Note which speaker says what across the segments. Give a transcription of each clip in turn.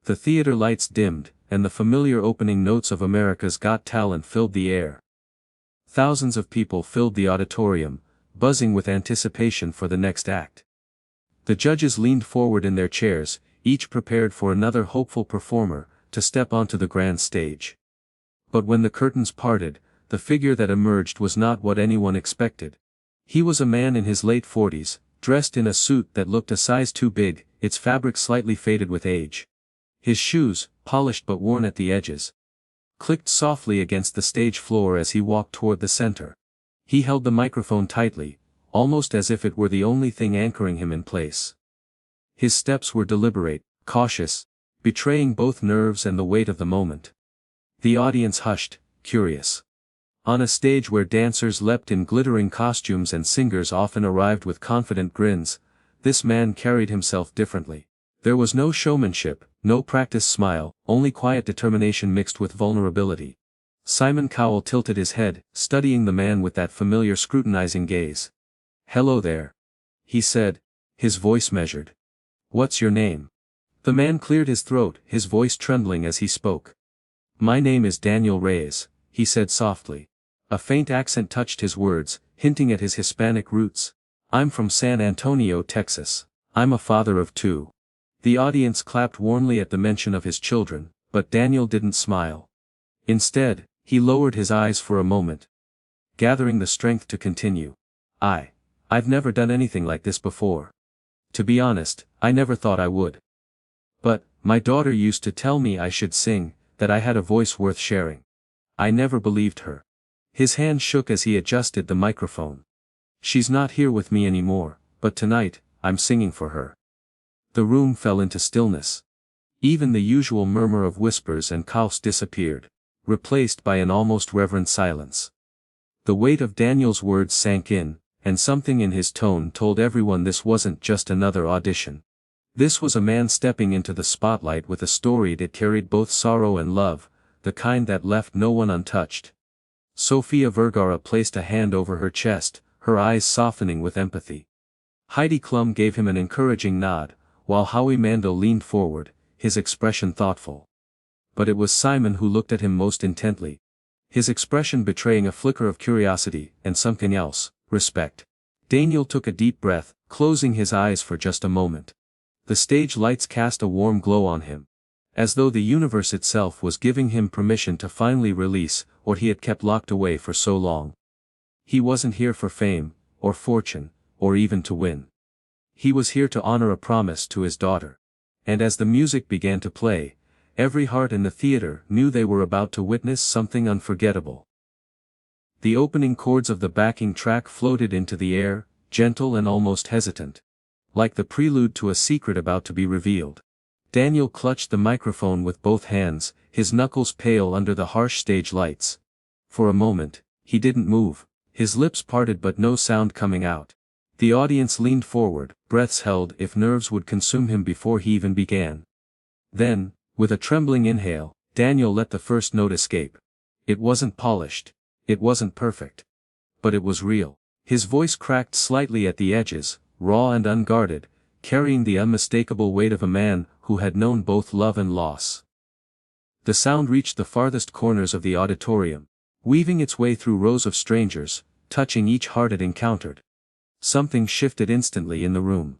Speaker 1: The theater lights dimmed, and the familiar opening notes of America's Got Talent filled the air. Thousands of people filled the auditorium, buzzing with anticipation for the next act. The judges leaned forward in their chairs, each prepared for another hopeful performer to step onto the grand stage. But when the curtains parted, the figure that emerged was not what anyone expected. He was a man in his late 40s, dressed in a suit that looked a size too big, its fabric slightly faded with age. His shoes, polished but worn at the edges, clicked softly against the stage floor as he walked toward the center. He held the microphone tightly, almost as if it were the only thing anchoring him in place. His steps were deliberate, cautious, betraying both nerves and the weight of the moment. The audience hushed, curious. On a stage where dancers leapt in glittering costumes and singers often arrived with confident grins, this man carried himself differently. There was no showmanship, no practiced smile, only quiet determination mixed with vulnerability. Simon Cowell tilted his head, studying the man with that familiar scrutinizing gaze. "Hello there," he said, his voice measured. "What's your name?" The man cleared his throat, his voice trembling as he spoke. "My name is Daniel Reyes," he said softly. A faint accent touched his words, hinting at his Hispanic roots. "I'm from San Antonio, Texas. I'm a father of 2. The audience clapped warmly at the mention of his children, but Daniel didn't smile. Instead, he lowered his eyes for a moment, gathering the strength to continue. I've never done anything like this before. To be honest, I never thought I would. But, my daughter used to tell me I should sing, that I had a voice worth sharing. I never believed her." His hand shook as he adjusted the microphone. "She's not here with me anymore, but tonight, I'm singing for her." The room fell into stillness. Even the usual murmur of whispers and coughs disappeared, replaced by an almost reverent silence. The weight of Daniel's words sank in, and something in his tone told everyone this wasn't just another audition. This was a man stepping into the spotlight with a story that carried both sorrow and love, the kind that left no one untouched. Sofia Vergara placed a hand over her chest, her eyes softening with empathy. Heidi Klum gave him an encouraging nod, while Howie Mandel leaned forward, his expression thoughtful. But it was Simon who looked at him most intently. His expression betraying a flicker of curiosity, and something else, respect. Daniel took a deep breath, closing his eyes for just a moment. The stage lights cast a warm glow on him, as though the universe itself was giving him permission to finally release what he had kept locked away for so long. He wasn't here for fame, or fortune, or even to win. He was here to honor a promise to his daughter. And as the music began to play, every heart in the theater knew they were about to witness something unforgettable. The opening chords of the backing track floated into the air, gentle and almost hesitant, like the prelude to a secret about to be revealed. Daniel clutched the microphone with both hands, his knuckles pale under the harsh stage lights. For a moment, he didn't move, his lips parted but no sound coming out. The audience leaned forward, breaths held if nerves would consume him before he even began. Then, with a trembling inhale, Daniel let the first note escape. It wasn't polished. It wasn't perfect. But it was real. His voice cracked slightly at the edges, raw and unguarded, carrying the unmistakable weight of a man who had known both love and loss. The sound reached the farthest corners of the auditorium, weaving its way through rows of strangers, touching each heart it encountered. Something shifted instantly in the room.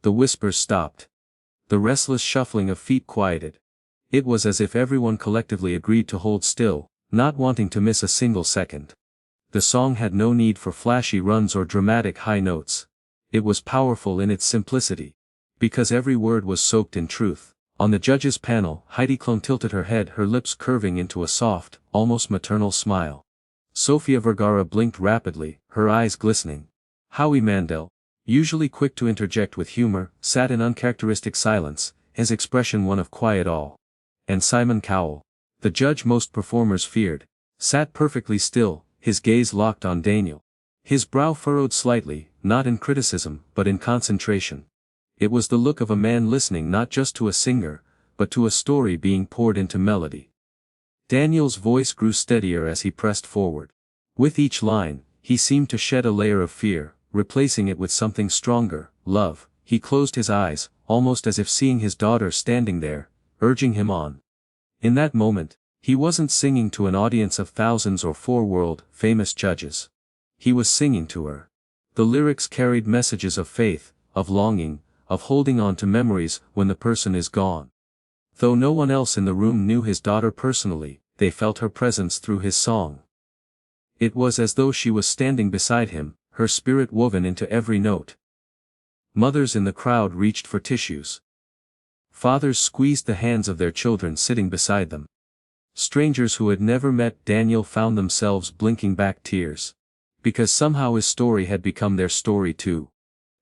Speaker 1: The whispers stopped. The restless shuffling of feet quieted. It was as if everyone collectively agreed to hold still, not wanting to miss a single second. The song had no need for flashy runs or dramatic high notes. It was powerful in its simplicity, because every word was soaked in truth. On the judges' panel, Heidi Klum tilted her head, her lips curving into a soft, almost maternal smile. Sofia Vergara blinked rapidly, her eyes glistening. Howie Mandel, usually quick to interject with humor, sat in uncharacteristic silence, his expression one of quiet awe. And Simon Cowell, the judge most performers feared, sat perfectly still, his gaze locked on Daniel. His brow furrowed slightly, not in criticism, but in concentration. It was the look of a man listening not just to a singer, but to a story being poured into melody. Daniel's voice grew steadier as he pressed forward. With each line, he seemed to shed a layer of fear, replacing it with something stronger, love. He closed his eyes, almost as if seeing his daughter standing there, urging him on. In that moment, he wasn't singing to an audience of thousands or four world-famous judges. He was singing to her. The lyrics carried messages of faith, of longing, of holding on to memories when the person is gone. Though no one else in the room knew his daughter personally, they felt her presence through his song. It was as though she was standing beside him, her spirit woven into every note. Mothers in the crowd reached for tissues. Fathers squeezed the hands of their children sitting beside them. Strangers who had never met Daniel found themselves blinking back tears. Because somehow his story had become their story too.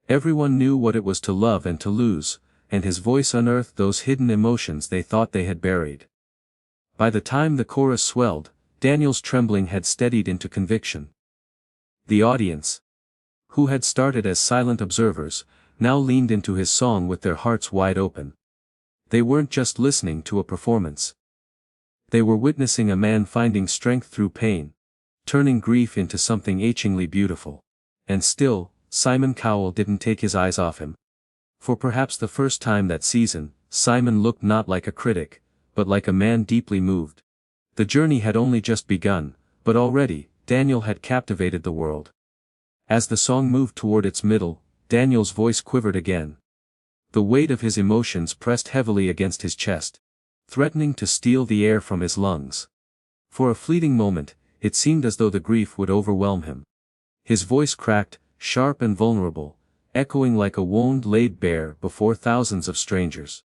Speaker 1: Everyone knew what it was to love and to lose, and his voice unearthed those hidden emotions they thought they had buried. By the time the chorus swelled, Daniel's trembling had steadied into conviction. The audience, who had started as silent observers, now leaned into his song with their hearts wide open. They weren't just listening to a performance. They were witnessing a man finding strength through pain, turning grief into something achingly beautiful. And still, Simon Cowell didn't take his eyes off him. For perhaps the first time that season, Simon looked not like a critic, but like a man deeply moved. The journey had only just begun, but already, Daniel had captivated the world. As the song moved toward its middle, Daniel's voice quivered again. The weight of his emotions pressed heavily against his chest, threatening to steal the air from his lungs. For a fleeting moment, it seemed as though the grief would overwhelm him. His voice cracked, sharp and vulnerable, echoing like a wound laid bare before thousands of strangers.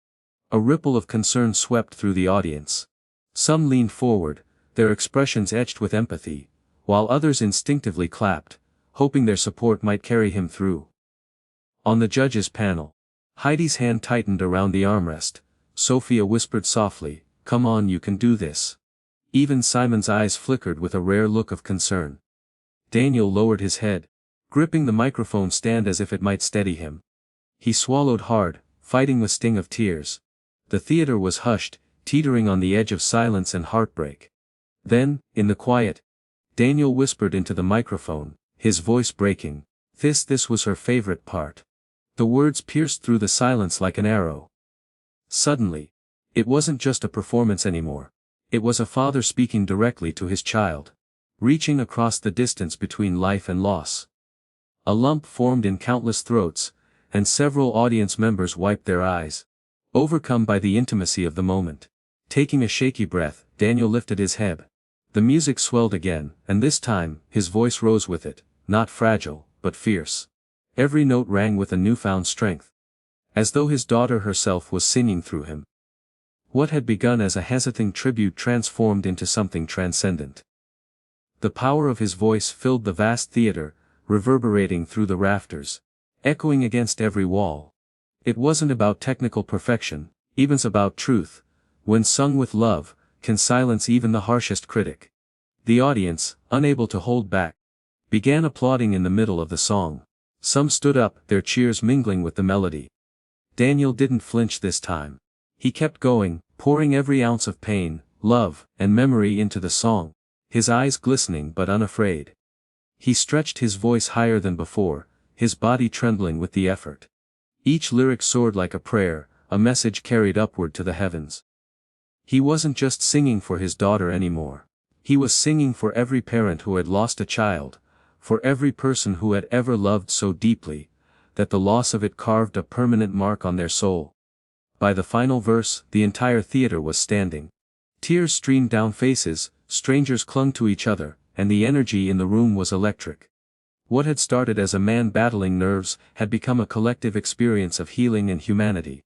Speaker 1: A ripple of concern swept through the audience. Some leaned forward, their expressions etched with empathy, while others instinctively clapped, hoping their support might carry him through. On the judges' panel, Heidi's hand tightened around the armrest. Sophia whispered softly, "Come on, you can do this." Even Simon's eyes flickered with a rare look of concern. Daniel lowered his head, gripping the microphone stand as if it might steady him. He swallowed hard, fighting the sting of tears. The theater was hushed, teetering on the edge of silence and heartbreak. Then, in the quiet, Daniel whispered into the microphone, his voice breaking. This was her favorite part. The words pierced through the silence like an arrow. Suddenly, it wasn't just a performance anymore. It was a father speaking directly to his child, reaching across the distance between life and loss. A lump formed in countless throats, and several audience members wiped their eyes, overcome by the intimacy of the moment. Taking a shaky breath, Daniel lifted his head. The music swelled again, and this time, his voice rose with it, not fragile, but fierce. Every note rang with a newfound strength. As though his daughter herself was singing through him. What had begun as a hesitating tribute transformed into something transcendent. The power of his voice filled the vast theater, reverberating through the rafters, echoing against every wall. It wasn't about technical perfection, even about truth. When sung with love, can silence even the harshest critic. The audience, unable to hold back, began applauding in the middle of the song. Some stood up, their cheers mingling with the melody. Daniel didn't flinch this time. He kept going, pouring every ounce of pain, love, and memory into the song, his eyes glistening but unafraid. He stretched his voice higher than before, his body trembling with the effort. Each lyric soared like a prayer, a message carried upward to the heavens. He wasn't just singing for his daughter anymore. He was singing for every parent who had lost a child, for every person who had ever loved so deeply, that the loss of it carved a permanent mark on their soul. By the final verse, the entire theater was standing. Tears streamed down faces, strangers clung to each other, and the energy in the room was electric. What had started as a man battling nerves had become a collective experience of healing and humanity.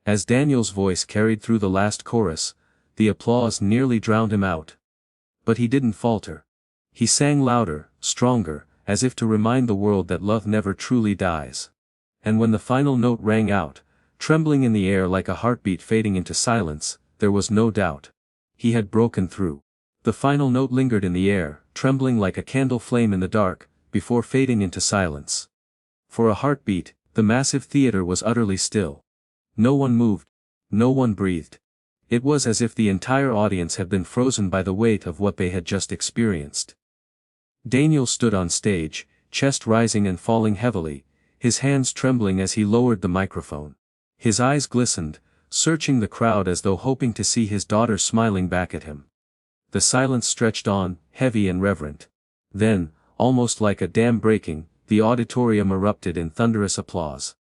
Speaker 1: As Daniel's voice carried through the last chorus, the applause nearly drowned him out. But he didn't falter. He sang louder, stronger, as if to remind the world that love never truly dies. And when the final note rang out, trembling in the air like a heartbeat fading into silence, there was no doubt. He had broken through. The final note lingered in the air, trembling like a candle flame in the dark, before fading into silence. For a heartbeat, the massive theater was utterly still. No one moved. No one breathed. It was as if the entire audience had been frozen by the weight of what they had just experienced. Daniel stood on stage, chest rising and falling heavily, his hands trembling as he lowered the microphone. His eyes glistened, searching the crowd as though hoping to see his daughter smiling back at him. The silence stretched on, heavy and reverent. Then, almost like a dam breaking, the auditorium erupted in thunderous applause.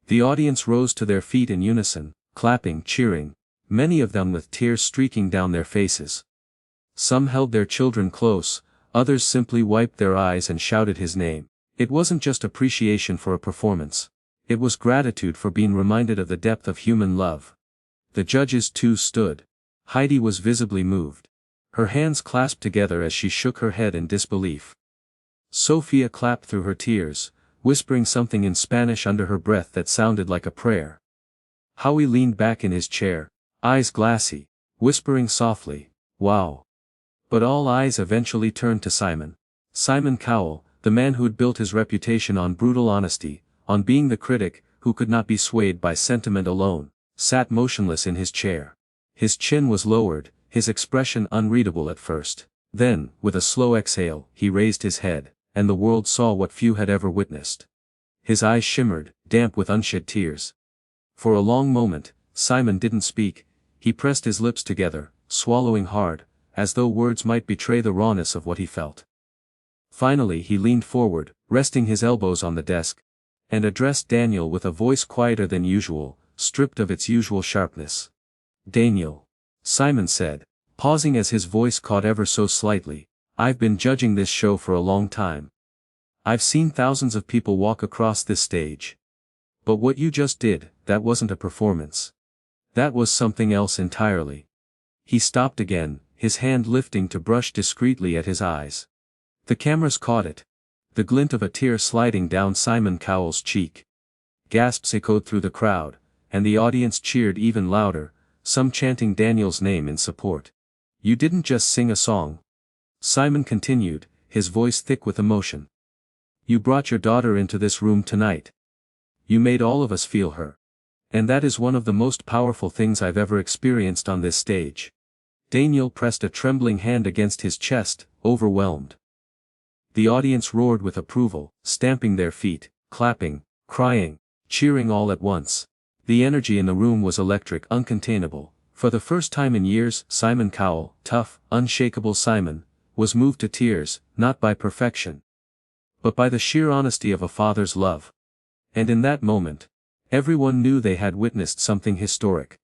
Speaker 1: The audience rose to their feet in unison, clapping, cheering, many of them with tears streaking down their faces. Some held their children close, others simply wiped their eyes and shouted his name. It wasn't just appreciation for a performance. It was gratitude for being reminded of the depth of human love. The judges too stood. Heidi was visibly moved. Her hands clasped together as she shook her head in disbelief. Sophia clapped through her tears, whispering something in Spanish under her breath that sounded like a prayer. Howie leaned back in his chair, eyes glassy, whispering softly, "Wow." But all eyes eventually turned to Simon. Simon Cowell, the man who'd built his reputation on brutal honesty, on being the critic who could not be swayed by sentiment alone, sat motionless in his chair. His chin was lowered, his expression unreadable at first. Then, with a slow exhale, he raised his head, and the world saw what few had ever witnessed. His eyes shimmered, damp with unshed tears. For a long moment, Simon didn't speak. He pressed his lips together, swallowing hard, as though words might betray the rawness of what he felt. Finally he leaned forward, resting his elbows on the desk, and addressed Daniel with a voice quieter than usual, stripped of its usual sharpness. "Daniel," Simon said, pausing as his voice caught ever so slightly, "I've been judging this show for a long time. I've seen thousands of people walk across this stage. But what you just did, that wasn't a performance. That was something else entirely." He stopped again, his hand lifting to brush discreetly at his eyes. The cameras caught it. The glint of a tear sliding down Simon Cowell's cheek. Gasps echoed through the crowd, and the audience cheered even louder, some chanting Daniel's name in support. "You didn't just sing a song," Simon continued, his voice thick with emotion. "You brought your daughter into this room tonight. You made all of us feel her. And that is one of the most powerful things I've ever experienced on this stage." Daniel pressed a trembling hand against his chest, overwhelmed. The audience roared with approval, stamping their feet, clapping, crying, cheering all at once. The energy in the room was electric, uncontainable. For the first time in years, Simon Cowell, tough, unshakable Simon, was moved to tears, not by perfection, but by the sheer honesty of a father's love. And in that moment, everyone knew they had witnessed something historic.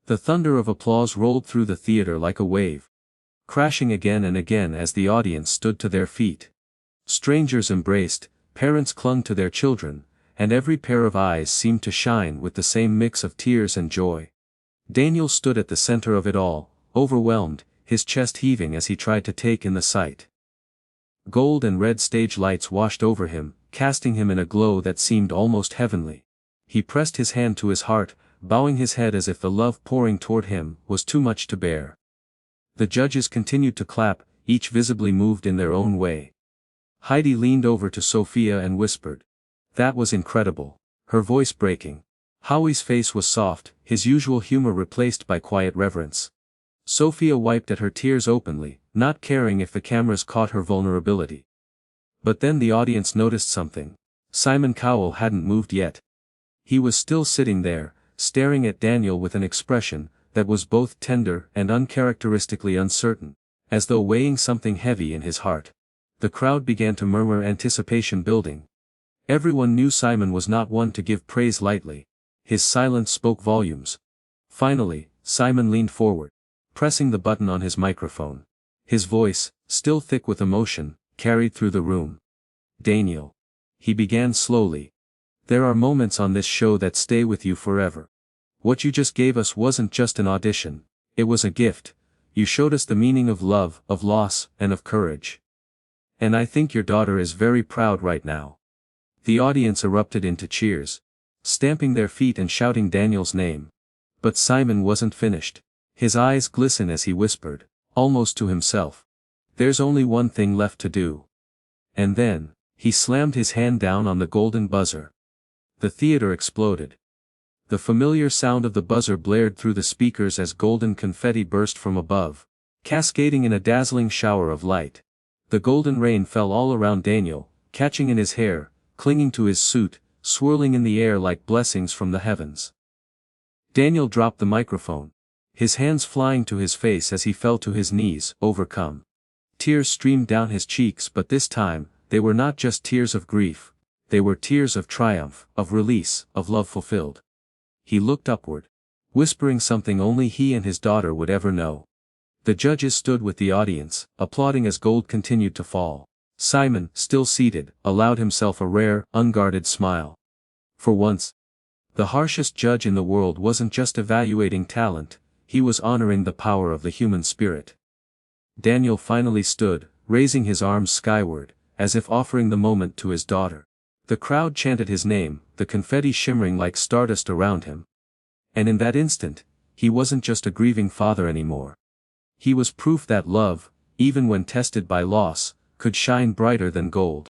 Speaker 1: The thunder of applause rolled through the theater like a wave, crashing again and again as the audience stood to their feet. Strangers embraced, parents clung to their children, and every pair of eyes seemed to shine with the same mix of tears and joy. Daniel stood at the center of it all, overwhelmed, his chest heaving as he tried to take in the sight. Gold and red stage lights washed over him, casting him in a glow that seemed almost heavenly. He pressed his hand to his heart, bowing his head as if the love pouring toward him was too much to bear. The judges continued to clap, each visibly moved in their own way. Heidi leaned over to Sophia and whispered, "That was incredible," her voice breaking. Howie's face was soft, his usual humor replaced by quiet reverence. Sophia wiped at her tears openly, not caring if the cameras caught her vulnerability. But then the audience noticed something. Simon Cowell hadn't moved yet. He was still sitting there, staring at Daniel with an expression that was both tender and uncharacteristically uncertain, as though weighing something heavy in his heart. The crowd began to murmur, anticipation building. Everyone knew Simon was not one to give praise lightly. His silence spoke volumes. Finally, Simon leaned forward, pressing the button on his microphone. His voice, still thick with emotion, carried through the room. "Daniel," he began slowly, "there are moments on this show that stay with you forever. What you just gave us wasn't just an audition, it was a gift. You showed us the meaning of love, of loss, and of courage. And I think your daughter is very proud right now." The audience erupted into cheers, stamping their feet and shouting Daniel's name. But Simon wasn't finished. His eyes glistened as he whispered, almost to himself, "There's only one thing left to do." And then, he slammed his hand down on the golden buzzer. The theater exploded. The familiar sound of the buzzer blared through the speakers as golden confetti burst from above, cascading in a dazzling shower of light. The golden rain fell all around Daniel, catching in his hair, clinging to his suit, swirling in the air like blessings from the heavens. Daniel dropped the microphone, his hands flying to his face as he fell to his knees, overcome. Tears streamed down his cheeks, but this time, they were not just tears of grief, they were tears of triumph, of release, of love fulfilled. He looked upward, whispering something only he and his daughter would ever know. The judges stood with the audience, applauding as gold continued to fall. Simon, still seated, allowed himself a rare, unguarded smile. For once, the harshest judge in the world wasn't just evaluating talent, he was honoring the power of the human spirit. Daniel finally stood, raising his arms skyward, as if offering the moment to his daughter. The crowd chanted his name, the confetti shimmering like stardust around him. And in that instant, he wasn't just a grieving father anymore. He was proof that love, even when tested by loss, could shine brighter than gold.